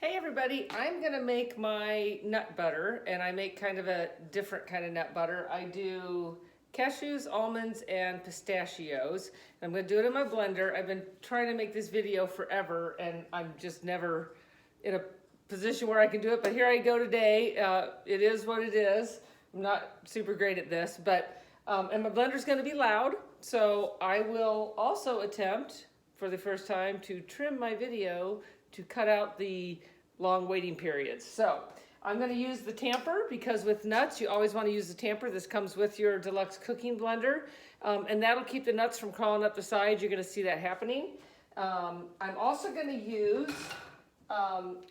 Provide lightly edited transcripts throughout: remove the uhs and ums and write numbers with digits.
Hey everybody, I'm gonna make my nut butter, and I make kind of a different kind of nut butter. I do cashews, almonds, and pistachios. I'm gonna do it in my blender. I've been trying to make this video forever, and I'm just never in a position where I can do it, but here I go today. It is what it is. I'm not super great at this, but, and my blender's gonna be loud, so I will also attempt, for the first time, to trim my video to cut out the long waiting periods. So I'm going to use the tamper because with nuts you always want to use the tamper. This comes with your deluxe cooking blender, and that'll keep the nuts from crawling up the sides. You're going to see that happening. I'm also going to use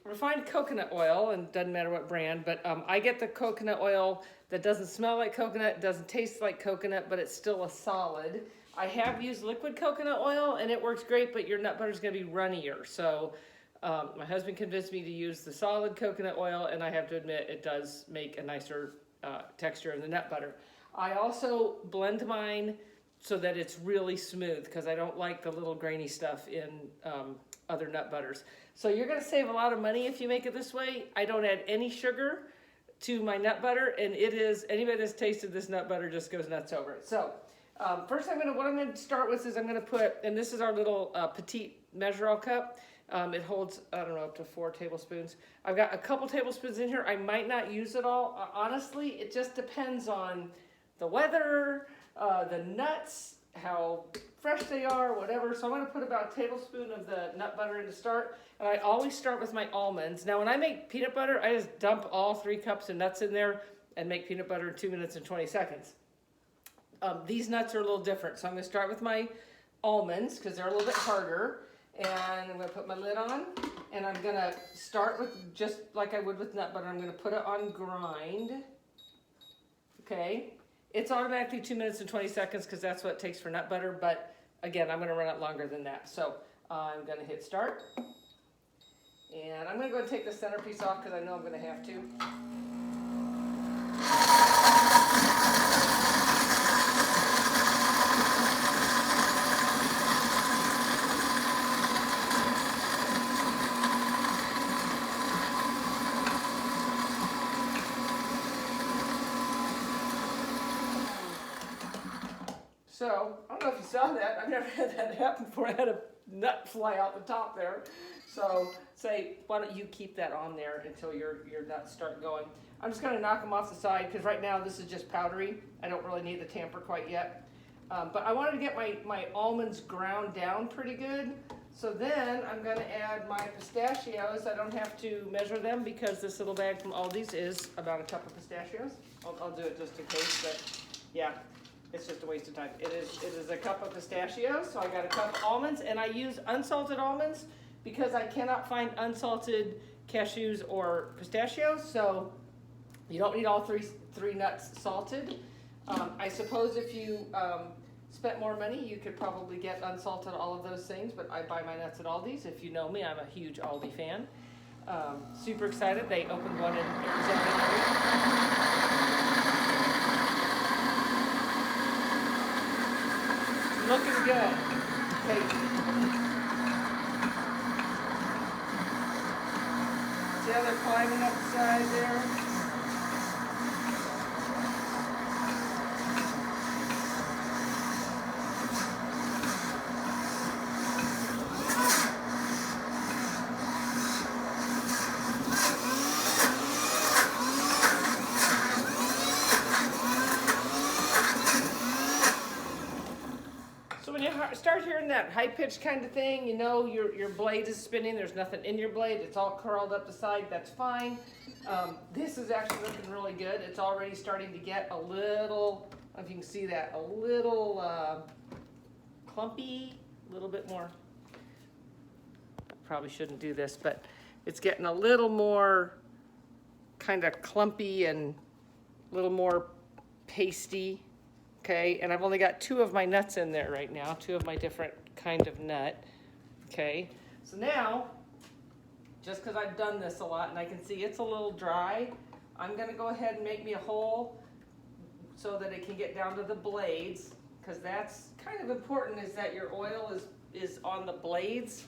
refined coconut oil, and it doesn't matter what brand, but I get the coconut oil that doesn't smell like coconut, doesn't taste like coconut, but it's still a solid. I have used liquid coconut oil and it works great, but your nut butter is going to be runnier. So my husband convinced me to use the solid coconut oil, and I have to admit it does make a nicer texture in the nut butter. I also blend mine so that it's really smooth because I don't like the little grainy stuff in other nut butters. So you're going to save a lot of money if you make it this way. I don't add any sugar to my nut butter, and it is, anybody that's tasted this nut butter just goes nuts over it. So first what I'm going to start with is I'm going to put, and this is our little petite measure-all cup. It holds, I don't know, up to 4 tablespoons. I've got a couple tablespoons in here. I might not use it all. Honestly, it just depends on the weather, the nuts, how fresh they are, whatever. So I'm going to put about a tablespoon of the nut butter in to start. And I always start with my almonds. Now when I make peanut butter, I just dump all 3 cups of nuts in there and make peanut butter in 2 minutes and 20 seconds. These nuts are a little different. So I'm going to start with my almonds because they're a little bit harder. And I'm going to put my lid on, and I'm going to start with, just like I would with nut butter, I'm going to put it on grind. Okay, it's automatically 2 minutes and 20 seconds because that's what it takes for nut butter, but again, I'm going to run it longer than that. So I'm going to hit start, and I'm going to go and take the centerpiece off because I know I'm going to have to. So, I don't know if you saw that. I've never had that happen before. I had a nut fly out the top there. So, why don't you keep that on there until your nuts start going. I'm just going to knock them off the side because right now this is just powdery. I don't really need the tamper quite yet. But I wanted to get my almonds ground down pretty good. So then I'm going to add my pistachios. I don't have to measure them because this little bag from Aldi's is about a cup of pistachios. I'll do it just in case, but yeah. It's just a waste of time. It is a cup of pistachios, so I got a cup of almonds, and I use unsalted almonds because I cannot find unsalted cashews or pistachios, so you don't need all three nuts salted. I suppose if you spent more money, you could probably get unsalted all of those things, but I buy my nuts at Aldi's. If you know me, I'm a huge Aldi fan. Super excited. They opened one in Arizona. Looking good. Okay. See how they're climbing up the side there? Start hearing that high-pitched kind of thing, you know your blade is spinning, there's nothing in your blade, it's all curled up the side, that's fine. This is actually looking really good. It's already starting to get a little, I don't know if you can see that, a little clumpy, a little bit more. Probably shouldn't do this, but it's getting a little more kind of clumpy and a little more pasty. Okay, and I've only got 2 of my nuts in there right now, 2 of my different kind of nut. Okay, so now, just because I've done this a lot and I can see it's a little dry, I'm going to go ahead and make me a hole so that it can get down to the blades, because that's kind of important, is that your oil is on the blades.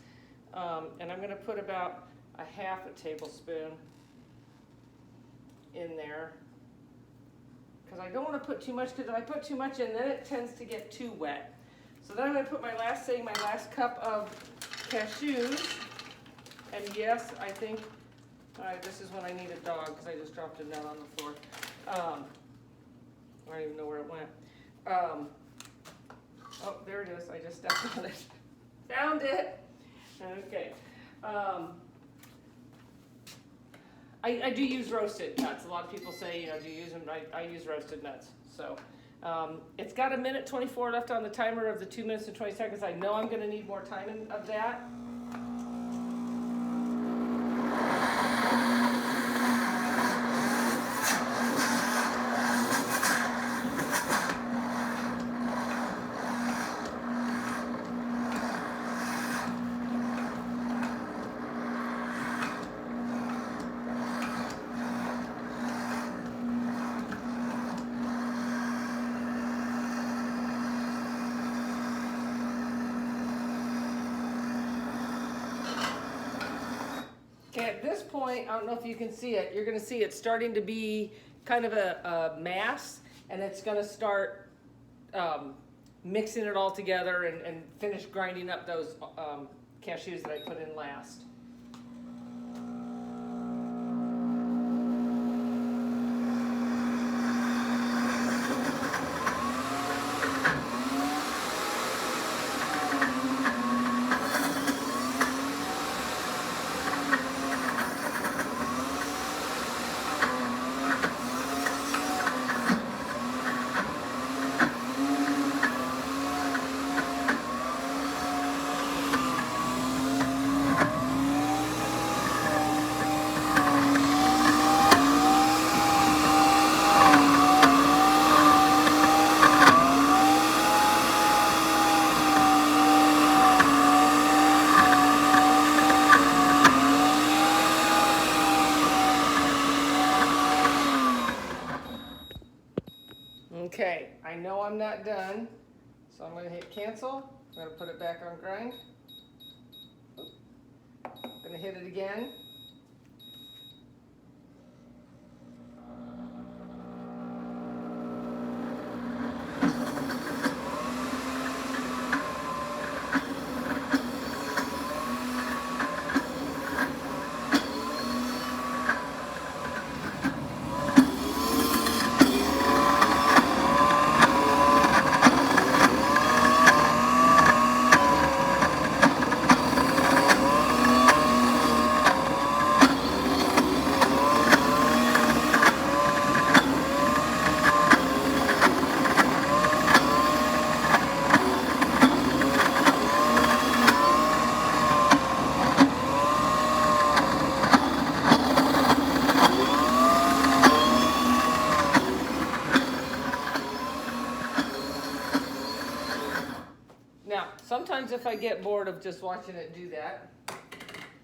And I'm going to put about a half a tablespoon in there. Because I don't want to put too much, because if I put too much in, then it tends to get too wet. So then I'm going to put my last cup of cashews. And yes, I think, this is when I need a dog, because I just dropped a nut on the floor. I don't even know where it went. Oh, there it is. I just stepped on it. Found it. Okay. I do use roasted nuts. A lot of people say, do you use them? I use roasted nuts. So it's got 1:24 left on the timer of the 2 minutes and 20 seconds. I know I'm going to need more time of that. Okay, at this point, I don't know if you can see it, you're going to see it starting to be kind of a mass, and it's going to start mixing it all together and finish grinding up those cashews that I put in last. Okay, I know I'm not done, so I'm going to hit cancel. I'm going to put it back on grind. I'm going to hit it again. Sometimes if I get bored of just watching it do that,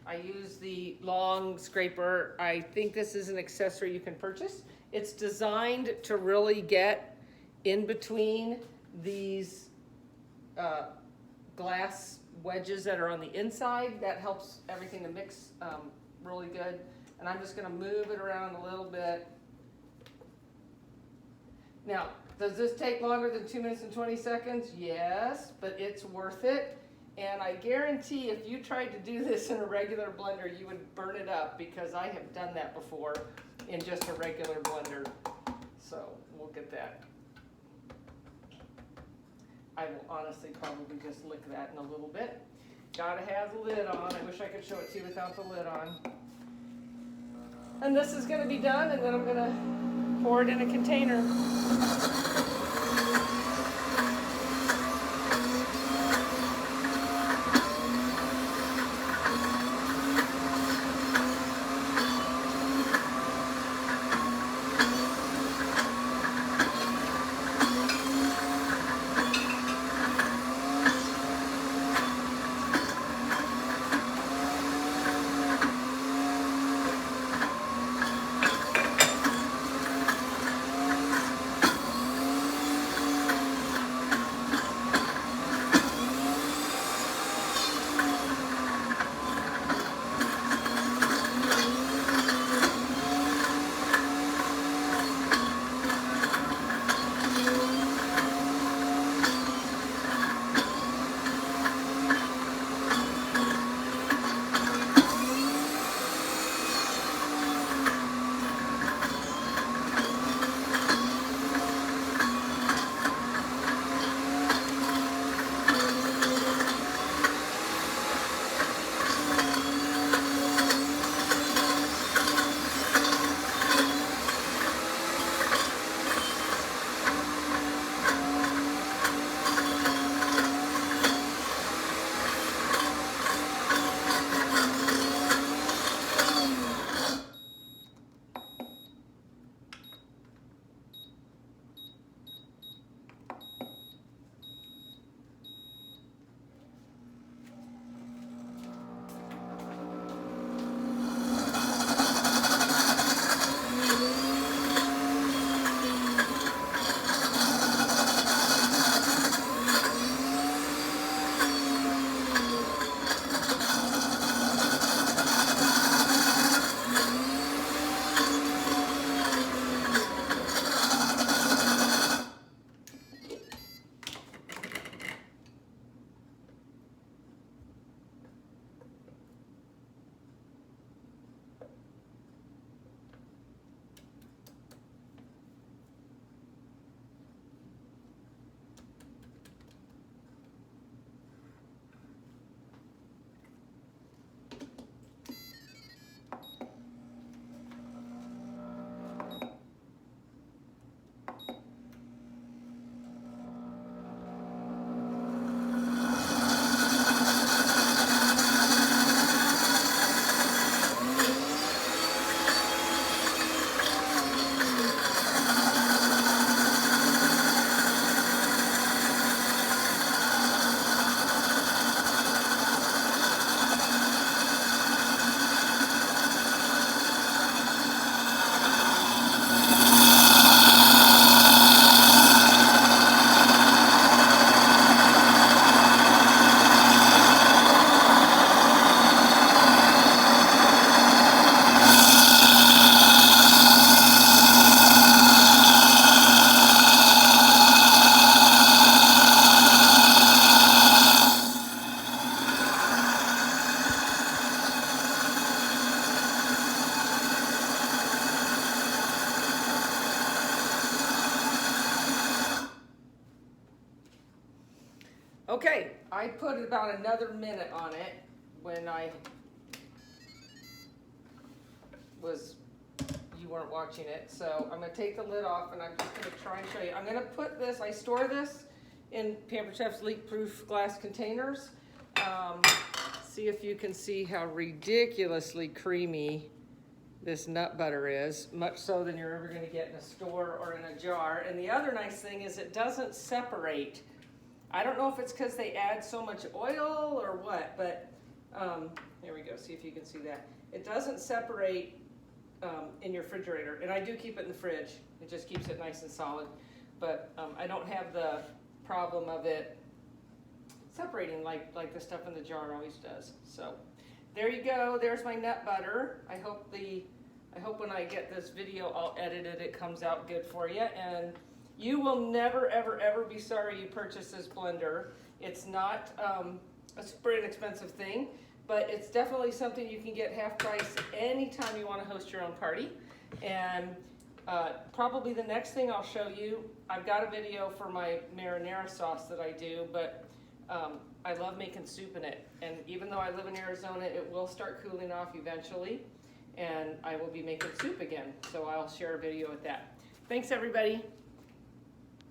I use the long scraper. I think this is an accessory you can purchase. It's designed to really get in between these glass wedges that are on the inside. That helps everything to mix really good. And I'm just going to move it around a little bit. Now, does this take longer than 2 minutes and 20 seconds? Yes, but it's worth it. And I guarantee if you tried to do this in a regular blender, you would burn it up, because I have done that before in just a regular blender. So we'll get that. I will honestly probably just lick that in a little bit. Gotta have the lid on. I wish I could show it to you without the lid on. And this is gonna be done, and then I'm gonna pour it in a container. Okay, I put about another minute on it when you weren't watching it. So I'm gonna take the lid off and I'm just gonna try and show you. I'm gonna put this, I store this in Pampered Chef's leak-proof glass containers. See if you can see how ridiculously creamy this nut butter is, much so than you're ever gonna get in a store or in a jar. And the other nice thing is it doesn't separate. I don't know if it's because they add so much oil or what, but here we go, see if you can see that. It doesn't separate in your refrigerator, and I do keep it in the fridge. It just keeps it nice and solid, but I don't have the problem of it separating like the stuff in the jar always does. So there you go, there's my nut butter. I hope when I get this video all edited, it comes out good for you, and you will never, ever, ever be sorry you purchased this blender. It's not a super inexpensive thing, but it's definitely something you can get half price anytime you want to host your own party. And probably the next thing I'll show you, I've got a video for my marinara sauce that I do, but I love making soup in it. And even though I live in Arizona, it will start cooling off eventually, and I will be making soup again. So I'll share a video with that. Thanks, everybody.